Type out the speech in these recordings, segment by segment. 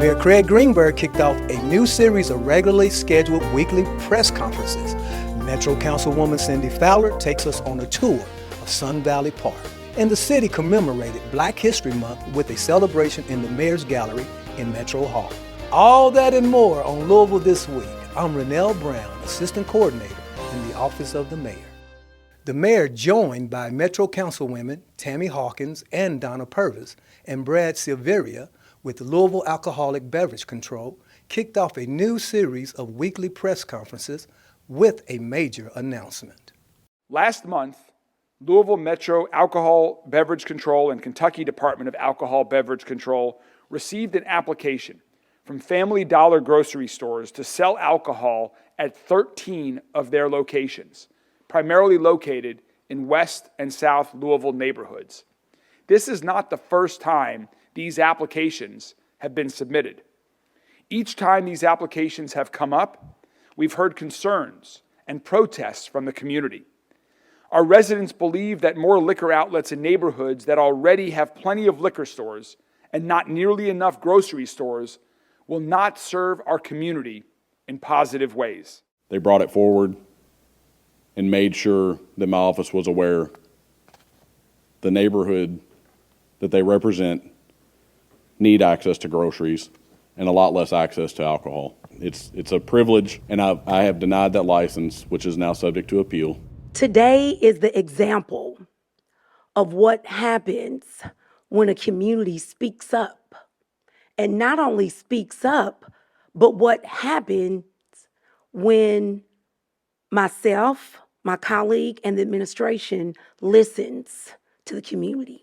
Mayor Craig Greenberg kicked off a new series of regularly scheduled weekly press conferences. Metro Councilwoman Cindi Fowler takes us on a tour of Sun Valley Park. And the city commemorated Black History Month with a celebration in the Mayor's Gallery in Metro Hall. All that and more on Louisville This Week. I'm Renell Brown, Assistant Coordinator in the Office of the Mayor. The Mayor, joined by Metro Councilwomen Tammy Hawkins and Donna Purvis and Brad Silveria with Louisville Alcoholic Beverage Control, kicked off a new series of weekly press conferences with a major announcement. Last month, Louisville Metro Alcohol Beverage Control and Kentucky Department of Alcohol Beverage Control received an application from Family Dollar grocery stores to sell alcohol at 13 of their locations, primarily located in West and South Louisville neighborhoods. This is not the first time these applications have been submitted. Each time these applications have come up, we've heard concerns and protests from the community. Our residents believe that more liquor outlets in neighborhoods that already have plenty of liquor stores and not nearly enough grocery stores will not serve our community in positive ways. They brought it forward and made sure that my office was aware the neighborhood that they represent need access to groceries and a lot less access to alcohol. It's a privilege, and I have denied that license, which is now subject to appeal. Today is the example of what happens when a community speaks up. And not only speaks up, but what happens when myself, my colleague, and the administration listens to the community.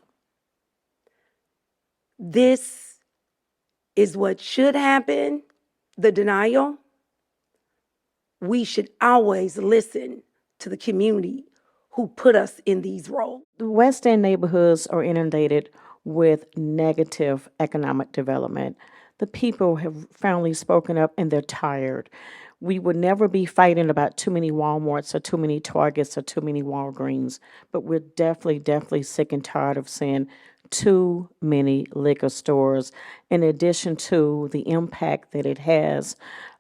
This is what should happen, the denial. We should always listen to the community who put us in these roles. The West End neighborhoods are inundated with negative economic development. The people have finally spoken up and they're tired. We would never be fighting about too many Walmarts or too many Targets or too many Walgreens, but we're definitely sick and tired of seeing too many liquor stores, in addition to the impact that it has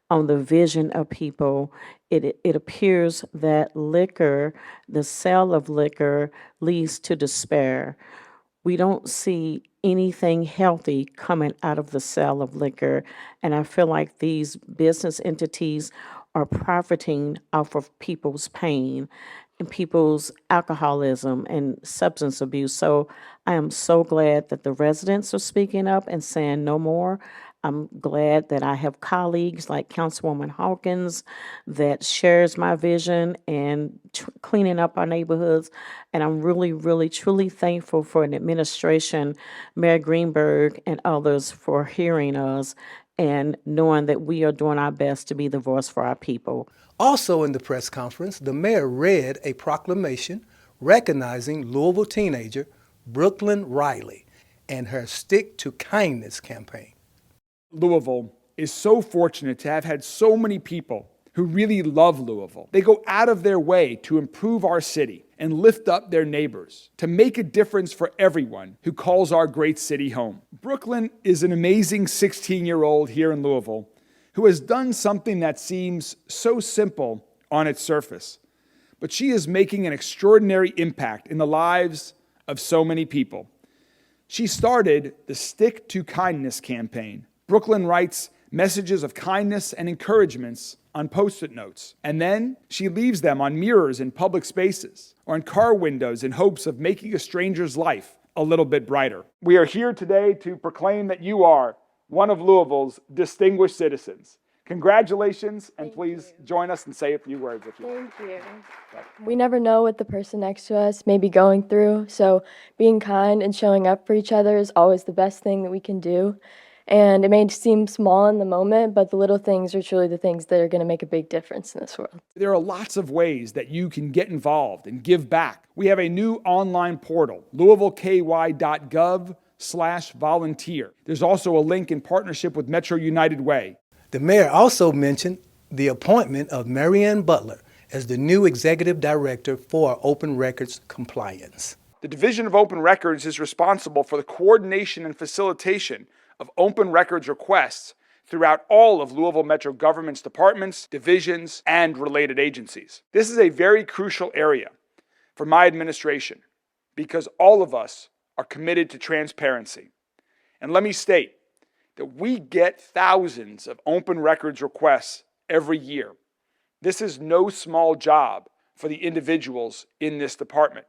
on the vision of people. It appears that liquor, the sale of liquor, leads to despair. We don't see anything healthy coming out of the sale of liquor, and I feel like these business entities are profiting off of people's pain and people's alcoholism and substance abuse. So I am so glad that the residents are speaking up and saying no more. I'm glad that I have colleagues like Councilwoman Hawkins that shares my vision and cleaning up our neighborhoods. And I'm really, truly thankful for an administration, Mayor Greenberg and others, for hearing us and knowing that we are doing our best to be the voice for our people. Also in the press conference, the mayor read a proclamation recognizing Louisville teenager Brooklyn Riley and her Stick to Kindness campaign. Louisville is so fortunate to have had so many people who really love Louisville. They go out of their way to improve our city and lift up their neighbors, to make a difference for everyone who calls our great city home. Brooklyn is an amazing 16-year-old here in Louisville who has done something that seems so simple on its surface, but she is making an extraordinary impact in the lives of so many people. She started the Stick to Kindness campaign. Brooklyn writes messages of kindness and encouragements on Post-it notes, and then she leaves them on mirrors in public spaces or in car windows in hopes of making a stranger's life a little bit brighter. We are here today to proclaim that you are one of Louisville's distinguished citizens. Congratulations, and please join us and say a few words if you want. Thank you. We never know what the person next to us may be going through, so being kind and showing up for each other is always the best thing that we can do. And it may seem small in the moment, but the little things are truly the things that are going to make a big difference in this world. There are lots of ways that you can get involved and give back. We have a new online portal, louisvilleky.gov/volunteer. There's also a link in partnership with Metro United Way. The mayor also mentioned the appointment of Marianne Butler as the new executive director for Open Records Compliance. The Division of Open Records is responsible for the coordination and facilitation of open records requests throughout all of Louisville Metro government's departments, divisions, and related agencies. This is a very crucial area for my administration because all of us are committed to transparency. And let me state that we get thousands of open records requests every year. This is no small job for the individuals in this department,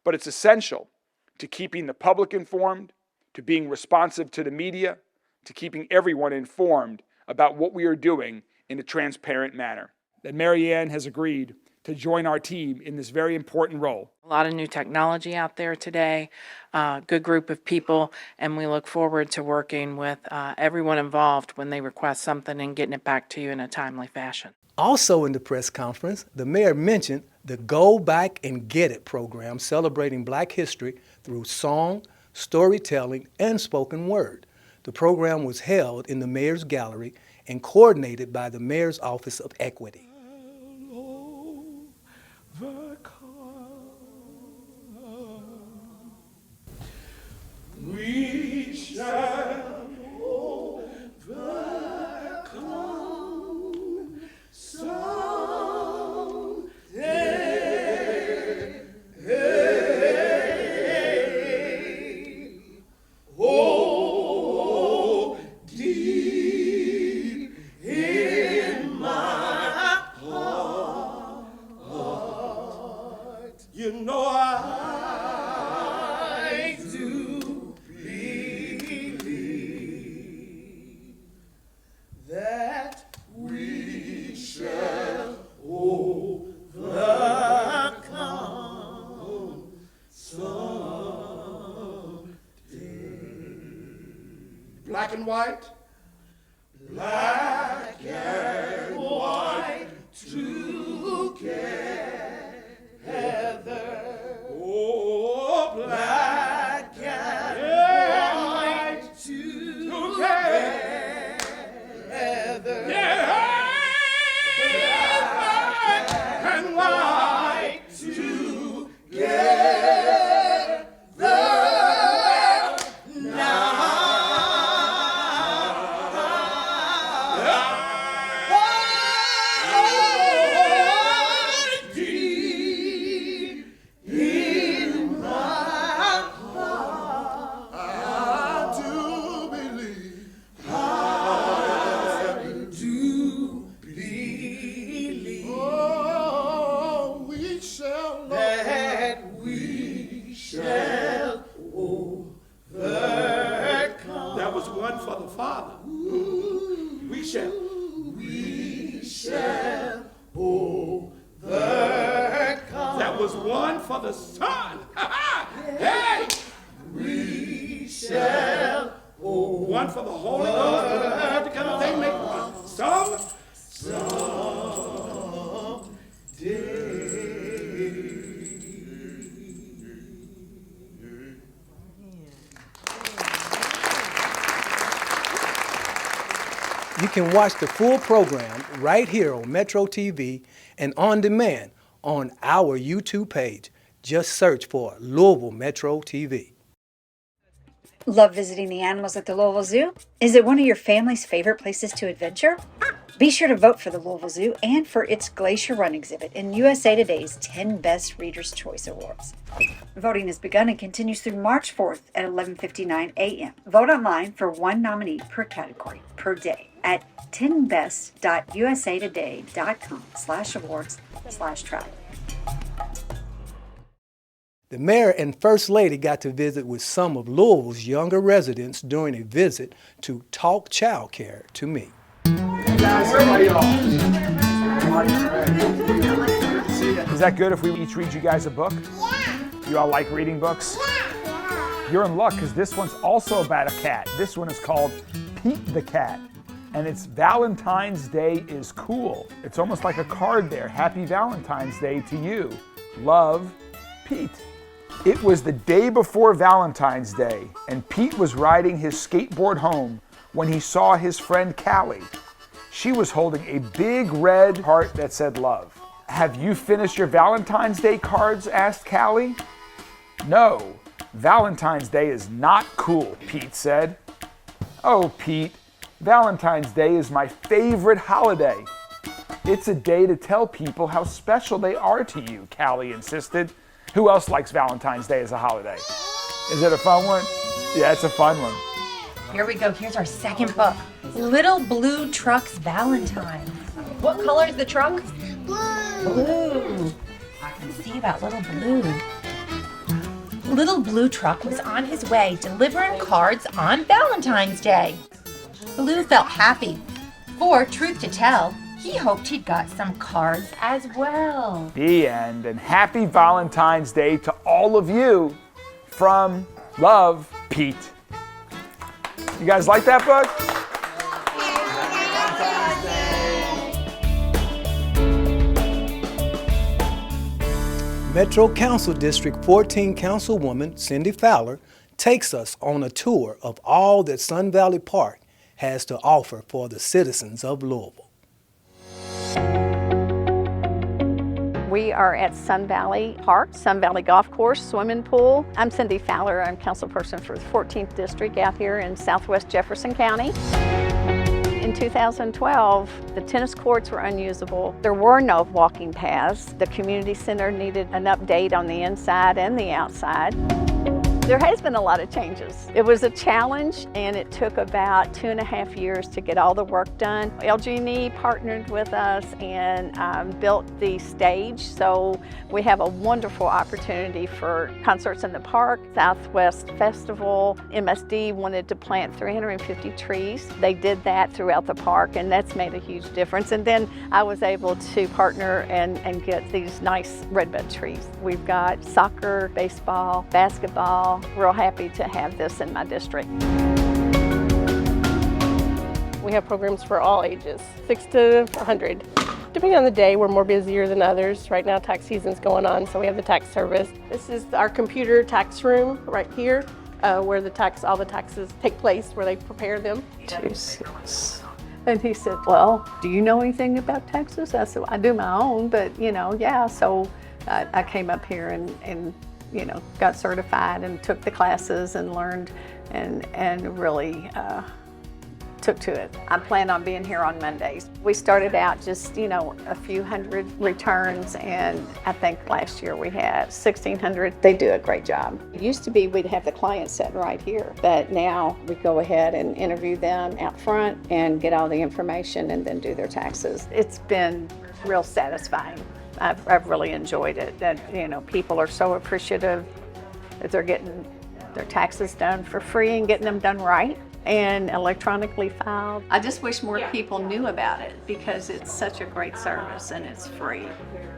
but it's essential to keeping the public informed, to being responsive to the media, to keeping everyone informed about what we are doing in a transparent manner. That Mary Ann has agreed to join our team in this very important role. A lot of new technology out there today, good group of people, and we look forward to working with everyone involved when they request something and getting it back to you in a timely fashion. Also in the press conference, the mayor mentioned the Go Back and Get It program celebrating Black history through song, storytelling, and spoken word. The program was held in the Mayor's Gallery and coordinated by the Mayor's Office of Equity. We shall overcome someday. Oh, deep in my heart, you know I do believe that we shall overcome someday. Black and white, black and white together. Oh, black and white together. Yeah. Black and white together now. Deep in my heart, I do believe. Oh, we shall that we shall overcome. That was one for the Father. We shall overcome. That was one for the Son. Hey! We shall one for the Holy Ghost. Put them all together, they make one. You can watch the full program right here on Metro TV and on demand on our YouTube page. Just search for Louisville Metro TV. Love visiting the animals at the Louisville Zoo? Is it one of your family's favorite places to adventure? Be sure to vote for the Louisville Zoo and for its Glacier Run exhibit in USA Today's 10 Best Readers' Choice Awards. Voting has begun and continues through March 4th at 11:59 a.m. Vote online for one nominee per category per day at 10bestUSAtoday.com/awards/travel. The mayor and first lady got to visit with some of Louisville's younger residents during a visit to Talk Child Care to Me. Is that good if we each read you guys a book? Yeah. You all like reading books? Yeah. You're in luck because this one's also about a cat. This one is called Pete the Cat. And it's Valentine's Day is cool. It's almost like a card there. Happy Valentine's Day to you. Love, Pete. It was the day before Valentine's Day, and Pete was riding his skateboard home when he saw his friend Callie. She was holding a big red heart that said love. Have you finished your Valentine's Day cards? Asked Callie. No, Valentine's Day is not cool, Pete said. Oh, Pete, Valentine's Day is my favorite holiday. It's a day to tell people how special they are to you, Callie insisted. Who else likes Valentine's Day as a holiday? Is it a fun one? Yeah, it's a fun one. Here we go. Here's our second book. Little Blue Truck's Valentine. What color is the truck? Blue. I can see about Little Blue. Little Blue Truck was on his way delivering cards on Valentine's Day. Blue felt happy. For, truth to tell, he hoped he'd got some cards as well. The end, and happy Valentine's Day to all of you from Love, Pete. You guys like that book? Metro Council District 14 Councilwoman Cindi Fowler takes us on a tour of all that Sun Valley Park has to offer for the citizens of Louisville. We are at Sun Valley Park, Sun Valley Golf Course, swimming pool. I'm Cindi Fowler. I'm councilperson for the 14th District out here in southwest Jefferson County. In 2012, the tennis courts were unusable. There were no walking paths. The community center needed an update on the inside and the outside. There has been a lot of changes. It was a challenge, and it took about 2.5 years to get all the work done. LG&E partnered with us and built the stage, so we have a wonderful opportunity for concerts in the park. Southwest Festival, MSD wanted to plant 350 trees. They did that throughout the park, and that's made a huge difference. And then I was able to partner and get these nice redbud trees. We've got soccer, baseball, basketball. Real happy to have this in my district. We have programs for all ages, 6 to 100. Depending on the day, we're more busier than others. Right now, tax season's going on, so we have the tax service. This is our computer tax room right here, where all the taxes take place, where they prepare them. 2-6. And he said, well, do you know anything about taxes? I said, well, I do my own, but yeah. So I came up here and got certified and took the classes and learned and really took to it. I plan on being here on Mondays. We started out just, a few hundred returns, and I think last year we had 1,600. They do a great job. It used to be we'd have the clients sitting right here, but now we go ahead and interview them out front and get all the information and then do their taxes. It's been real satisfying. I've really enjoyed it. That people are so appreciative that they're getting their taxes done for free and getting them done right and electronically filed. I just wish more people knew about it because it's such a great service and it's free.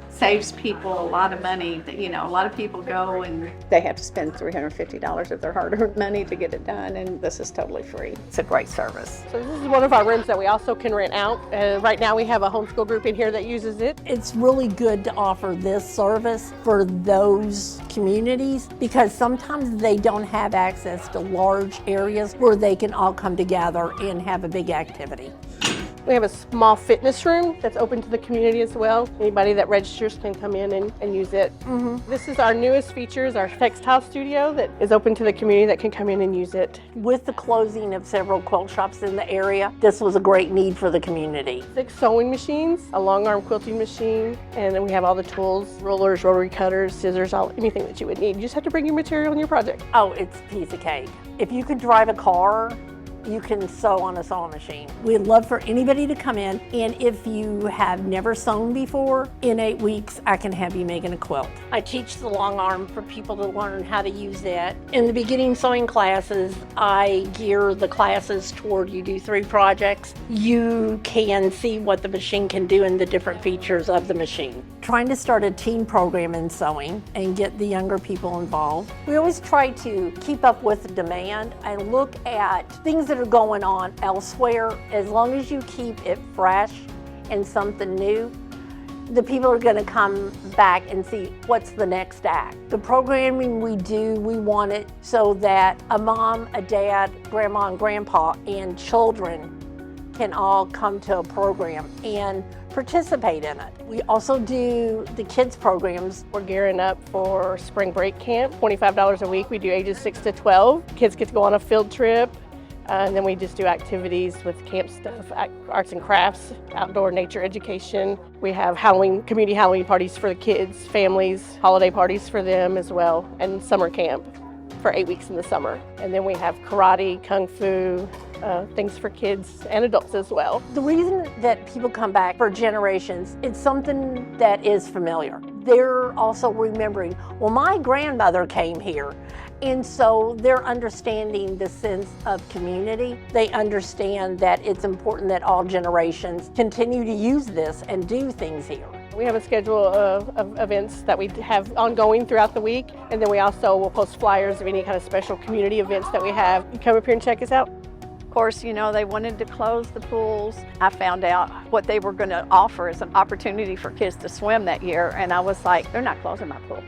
Saves people a lot of money. A lot of people go and they have to spend $350 of their hard-earned money to get it done, and this is totally free. It's a great service. So this is one of our rooms that we also can rent out. Right now we have a homeschool group in here that uses it. It's really good to offer this service for those communities because sometimes they don't have access to large areas where they can all come together and have a big activity. We have a small fitness room that's open to the community as well. Anybody that registers can come in and use it. This is our newest features, our textile studio that is open to the community that can come in and use it. With the closing of several quilt shops in the area, this was a great need for the community. 6 sewing machines, a long arm quilting machine, and then we have all the tools, rollers, rotary cutters, scissors, anything that you would need. You just have to bring your material and your project. Oh, it's a piece of cake. If you could drive a car, you can sew on a sewing machine. We'd love for anybody to come in, and if you have never sewn before, in 8 weeks, I can have you making a quilt. I teach the long arm for people to learn how to use that. In the beginning sewing classes, I gear the classes toward you do 3 projects. You can see what the machine can do and the different features of the machine. Trying to start a teen program in sewing and get the younger people involved. We always try to keep up with the demand and look at things that are going on elsewhere. As long as you keep it fresh and something new, the people are going to come back and see what's the next act. The programming we do, we want it so that a mom, a dad, grandma and grandpa, and children can all come to a program and participate in it. We also do the kids programs. We're gearing up for spring break camp, $25 a week. We do ages 6 to 12. Kids get to go on a field trip. And then we just do activities with camp stuff, arts and crafts, outdoor nature education. We have community Halloween parties for the kids, families, holiday parties for them as well, and summer camp for 8 weeks in the summer. And then we have karate, kung fu, things for kids and adults as well. The reason that people come back for generations, it's something that is familiar. They're also remembering, well, my grandmother came here. And so they're understanding the sense of community. They understand that it's important that all generations continue to use this and do things here. We have a schedule of events that we have ongoing throughout the week, and then we also will post flyers of any kind of special community events that we have. You come up here and check us out. Of course, you know, they wanted to close the pools. I found out what they were going to offer as an opportunity for kids to swim that year, and I was like, they're not closing my pool.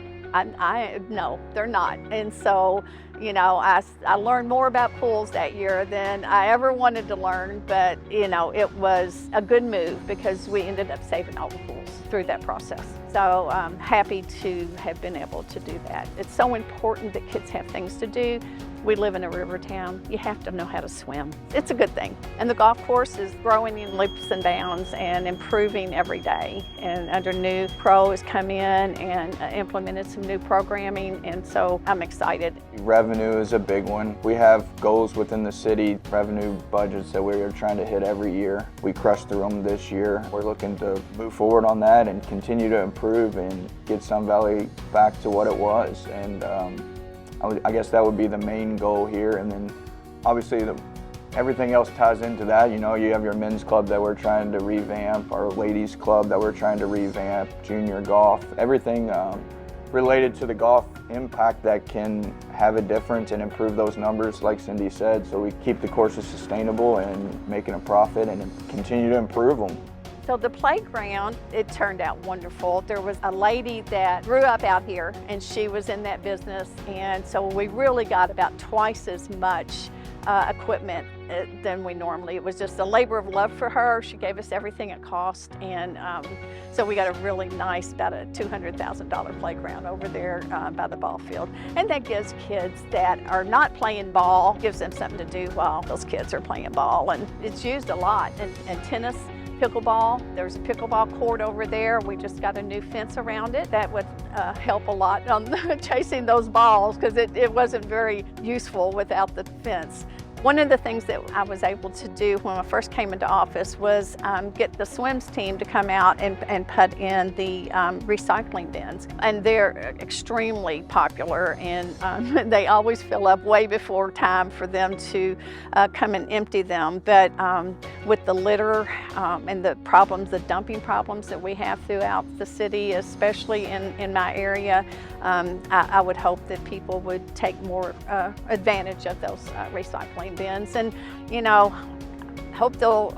No, they're not. And so, you know, I learned more about pools that year than I ever wanted to learn, but, you know, it was a good move because we ended up saving all the pools through that process. So I'm happy to have been able to do that. It's so important that kids have things to do. We live in a river town. You have to know how to swim. It's a good thing. And the golf course is growing in leaps and bounds and improving every day. And under new pro has come in and implemented some new programming, and so I'm excited. Revenue is a big one. We have goals within the city, revenue budgets that we are trying to hit every year. We crushed through them this year. We're looking to move forward on that and continue to improve and get Sun Valley back to what it was. And I guess that would be the main goal here, and then obviously everything else ties into that. You know, you have your men's club that we're trying to revamp, our ladies club that we're trying to revamp, junior golf, everything related to the golf impact that can have a difference and improve those numbers, like Cindy said, so we keep the courses sustainable and making a profit and continue to improve them. So the playground, it turned out wonderful. There was a lady that grew up out here and she was in that business, and so we really got about twice as much equipment than we normally. It was just a labor of love for her. She gave us everything at cost, and so we got a really nice, about a $200,000 playground over there by the ball field. And that gives kids that are not playing ball, gives them something to do while those kids are playing ball, and it's used a lot. And tennis, pickleball, there's a pickleball court over there. We just got a new fence around it. That would help a lot on chasing those balls, because it wasn't very useful without the fence. One of the things that I was able to do when I first came into office was get the swims team to come out and put in the recycling bins. And they're extremely popular, and they always fill up way before time for them to come and empty them. But with the litter and the problems, the dumping problems that we have throughout the city, especially in my area, I would hope that people would take more advantage of those recycling bins, and you know, hope they'll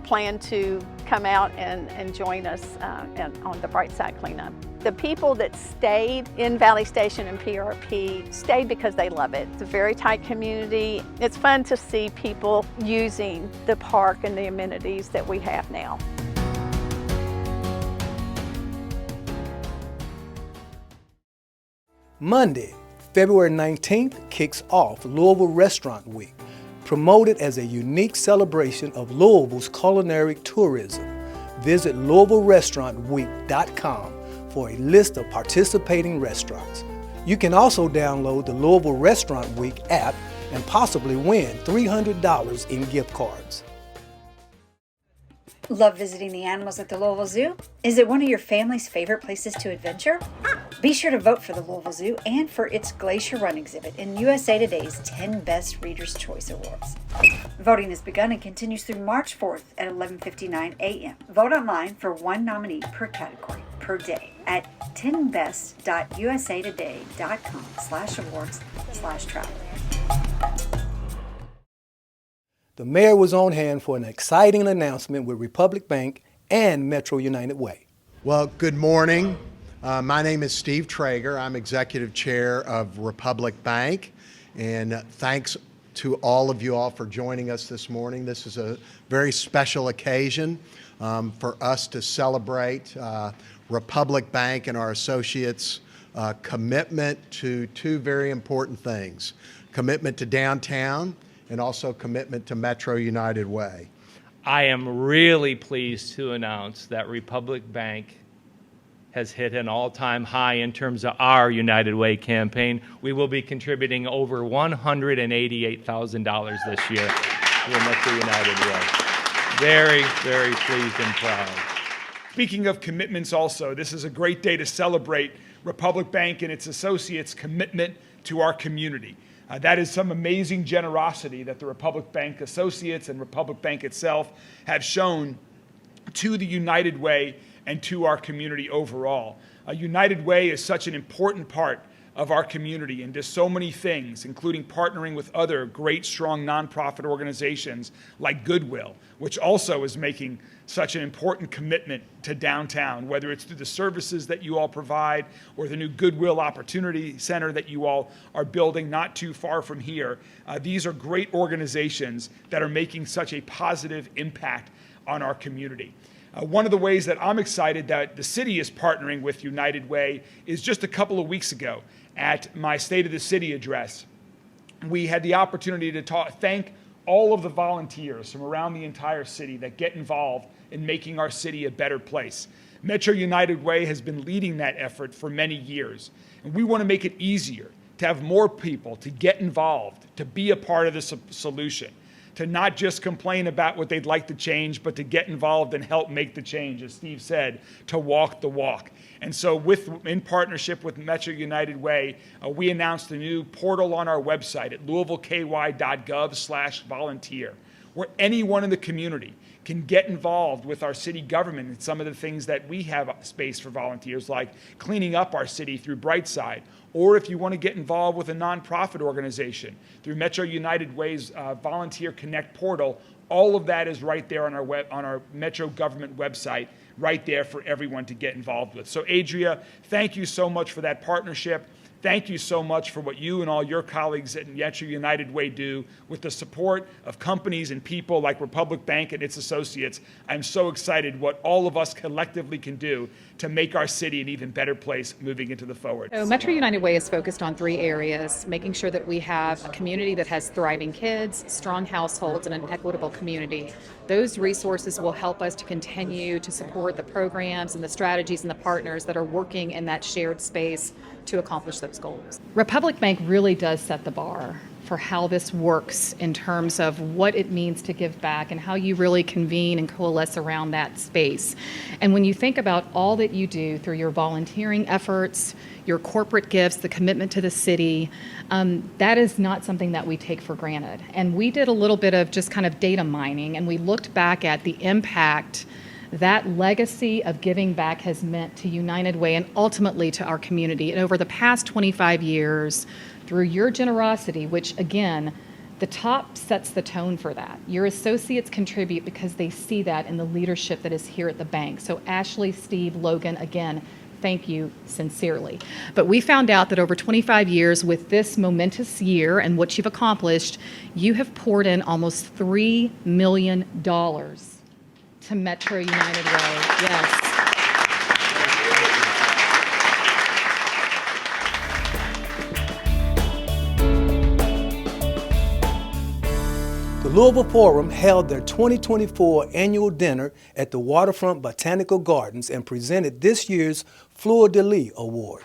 plan to come out and join us on the Bright Side cleanup. The people that stayed in Valley Station and PRP stayed because they love it. It's a very tight community. It's fun to see people using the park and the amenities that we have now. Monday, February 19th kicks off Louisville Restaurant Week, promoted as a unique celebration of Louisville's culinary tourism. Visit LouisvilleRestaurantWeek.com for a list of participating restaurants. You can also download the Louisville Restaurant Week app and possibly win $300 in gift cards. Love visiting the animals at the Louisville Zoo? Is it one of your family's favorite places to adventure? Be sure to vote for the Louisville Zoo and for its Glacier Run exhibit in USA Today's 10 Best Reader's Choice Awards. Voting has begun and continues through March 4th at 11:59 a.m. Vote online for one nominee per category per day at 10best.usatoday.com/awards/travel. The mayor was on hand for an exciting announcement with Republic Bank and Metro United Way. Well, good morning. My name is Steve Traeger. I'm executive chair of Republic Bank, and thanks to all of you all for joining us this morning. This is a very special occasion for us to celebrate Republic Bank and our associates' commitment to two very important things: commitment to downtown and also commitment to Metro United Way. I am really pleased to announce that Republic Bank has hit an all-time high in terms of our United Way campaign. We will be contributing over $188,000 this year to the Metro United Way. Very, very pleased and proud. Speaking of commitments also, this is a great day to celebrate Republic Bank and its associates' commitment to our community. That is some amazing generosity that the Republic Bank associates and Republic Bank itself have shown to the United Way and to our community overall. United Way is such an important part of our community and does so many things, including partnering with other great, strong nonprofit organizations like Goodwill, which also is making such an important commitment to downtown, whether it's through the services that you all provide or the new Goodwill Opportunity Center that you all are building not too far from here. These are great organizations that are making such a positive impact on our community. One of the ways that I'm excited that the city is partnering with United Way is just a couple of weeks ago at my State of the City address. We had the opportunity to thank all of the volunteers from around the entire city that get involved in making our city a better place. Metro United Way has been leading that effort for many years, and we want to make it easier to have more people to get involved, to be a part of the solution, to not just complain about what they'd like to change, but to get involved and help make the change, as Steve said, to walk the walk. And so in partnership with Metro United Way, we announced a new portal on our website at louisvilleky.gov/volunteer, where anyone in the community can get involved with our city government and some of the things that we have space for volunteers, like cleaning up our city through Brightside, or if you want to get involved with a nonprofit organization through Metro United Way's Volunteer Connect portal. All of that is right there on our Metro government website, right there for everyone to get involved with. So Adria, thank you so much for that partnership. Thank you so much for what you and all your colleagues at Metro United Way do with the support of companies and people like Republic Bank and its associates. I'm so excited what all of us collectively can do to make our city an even better place moving into the forward. So Metro United Way is focused on 3 areas: making sure that we have a community that has thriving kids, strong households, and an equitable community. Those resources will help us to continue to support the programs and the strategies and the partners that are working in that shared space to accomplish those goals. Republic Bank really does set the bar for how this works in terms of what it means to give back and how you really convene and coalesce around that space. And when you think about all that you do through your volunteering efforts, your corporate gifts, the commitment to the city, that is not something that we take for granted. And we did a little bit of just kind of data mining, and we looked back at the impact that legacy of giving back has meant to United Way and ultimately to our community. And over the past 25 years, through your generosity, which again, the top sets the tone for that. Your associates contribute because they see that in the leadership that is here at the bank. So Ashley, Steve, Logan, again, thank you sincerely. But we found out that over 25 years with this momentous year and what you've accomplished, you have poured in almost $3 million to Metro United Way. Yes. The Louisville Forum held their 2024 annual dinner at the Waterfront Botanical Gardens and presented this year's Fleur de Lis Award.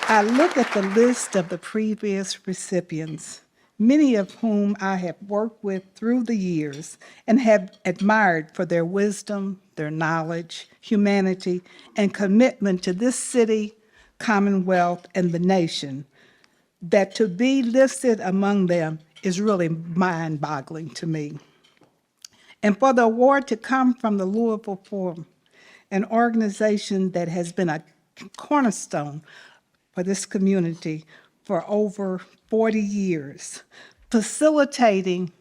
I look at the list of the previous recipients, many of whom I have worked with through the years and have admired for their wisdom, their knowledge, humanity, and commitment to this city, Commonwealth, and the nation. That to be listed among them is really mind-boggling to me. And for the award to come from the Louisville Forum, an organization that has been a cornerstone for this community for over 40 years, facilitating,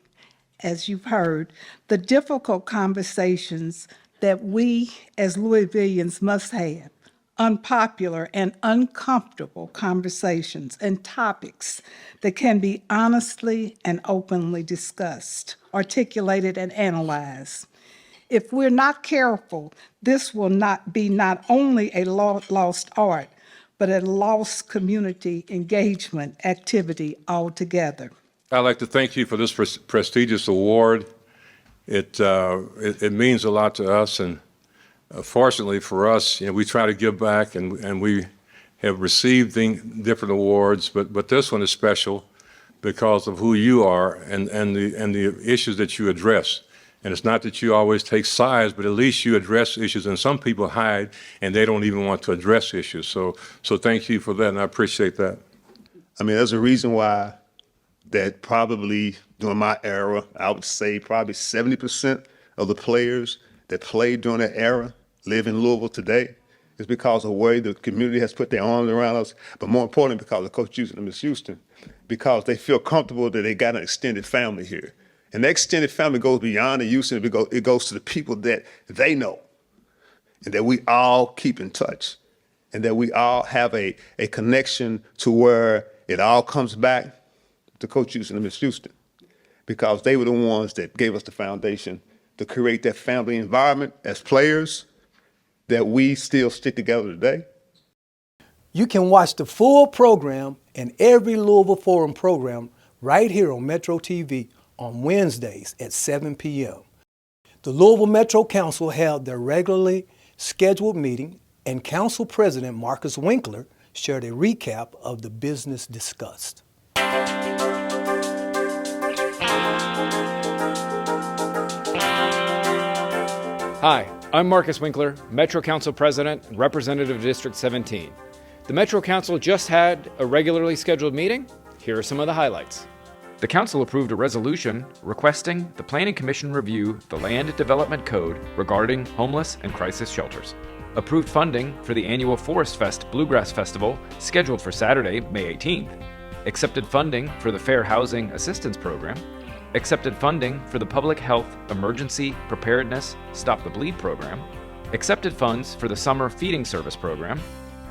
as you've heard, the difficult conversations that we as Louisvillians must have, unpopular and uncomfortable conversations and topics that can be honestly and openly discussed, articulated, and analyzed. If we're not careful, this will not only a lost art, but had lost community engagement activity altogether. I'd like to thank you for this prestigious award. It means a lot to us, and fortunately for us, we try to give back, and we have received different awards, but this one is special because of who you are and the issues that you address. And it's not that you always take sides, but at least you address issues, and some people hide and they don't even want to address issues. So thank you for that, and I appreciate that. I mean, there's a reason why that probably during my era, I would say probably 70% of the players that played during that era live in Louisville today. It's because of the way the community has put their arms around us, but more importantly, because of Coach Houston and Ms. Houston, because they feel comfortable that they got an extended family here. And that extended family goes beyond the Houston, it goes to the people that they know, and that we all keep in touch, and that we all have a connection to where it all comes back to Coach Houston and Ms. Houston, because they were the ones that gave us the foundation to create that family environment as players that we still stick together today. You can watch the full program and every Louisville Forum program right here on Metro TV on Wednesdays at 7 p.m. The Louisville Metro Council held their regularly scheduled meeting, and Council President Marcus Winkler shared a recap of the business discussed. Hi, I'm Marcus Winkler, Metro Council President and Representative of District 17. The Metro Council just had a regularly scheduled meeting. Here are some of the highlights. The Council approved a resolution requesting the Planning Commission review the Land Development Code regarding homeless and crisis shelters. Approved funding for the annual Forest Fest Bluegrass Festival scheduled for Saturday, May 18th. Accepted funding for the Fair Housing Assistance Program. Accepted funding for the Public Health Emergency Preparedness Stop the Bleed Program. Accepted funds for the Summer Feeding Service Program.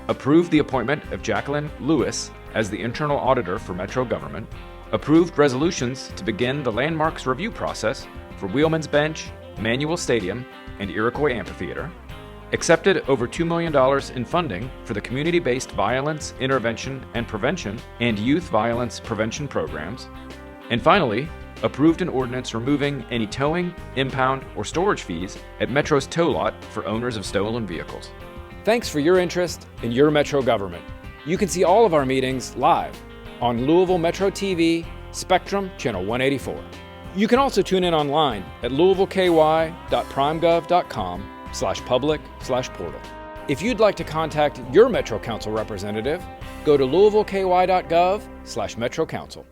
Approved the appointment of Jacqueline Lewis as the Internal Auditor for Metro Government. Approved resolutions to begin the landmarks review process for Wheelman's Bench, Manual Stadium, and Iroquois Amphitheater. Accepted over $2 million in funding for the community-based violence intervention and prevention and youth violence prevention programs. And finally, approved an ordinance removing any towing, impound, or storage fees at Metro's tow lot for owners of stolen vehicles. Thanks for your interest in your Metro government. You can see all of our meetings live on Louisville Metro TV, Spectrum, Channel 184. You can also tune in online at louisvilleky.primegov.com/public/portal. If you'd like to contact your Metro Council representative, go to louisvilleky.gov/MetroCouncil.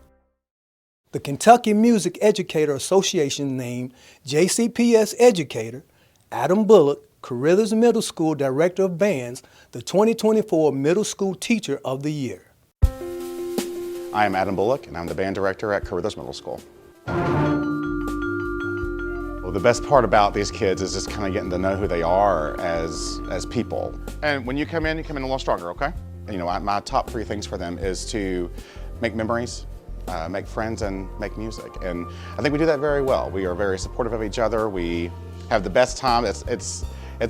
The Kentucky Music Educator Association named JCPS Educator Adam Bullock, Carruthers Middle School Director of Bands, the 2024 Middle School Teacher of the Year. I am Adam Bullock, and I'm the band director at Carruthers Middle School. Well, the best part about these kids is just kind of getting to know who they are as people. And when you come in a little stronger, okay? You know, my top 3 things for them is to make memories, make friends, and make music. And I think we do that very well. We are very supportive of each other. We have the best time. It's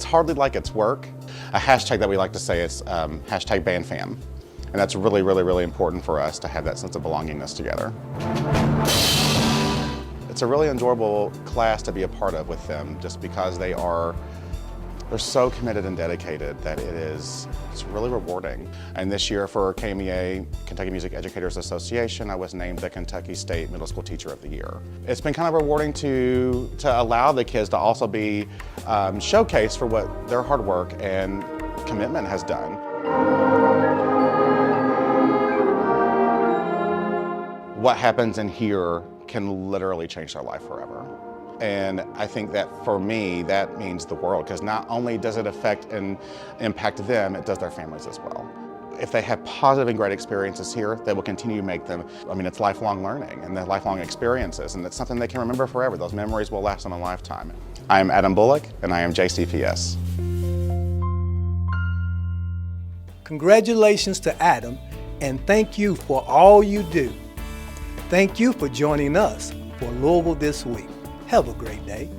hardly like it's work. A hashtag that we like to say is hashtag BandFam. And that's really, really, really important for us to have that sense of belongingness together. It's a really enjoyable class to be a part of with them, just because they're so committed and dedicated that it's really rewarding. And this year for KMEA, Kentucky Music Educators Association, I was named the Kentucky State Middle School Teacher of the Year. It's been kind of rewarding to allow the kids to also be showcased for what their hard work and commitment has done. What happens in here can literally change their life forever. And I think that for me, that means the world, because not only does it affect and impact them, it does their families as well. If they have positive and great experiences here, they will continue to make them, it's lifelong learning and lifelong experiences, and it's something they can remember forever. Those memories will last them a lifetime. I am Adam Bullock, and I am JCPS. Congratulations to Adam, and thank you for all you do. Thank you for joining us for Louisville This Week. Have a great day.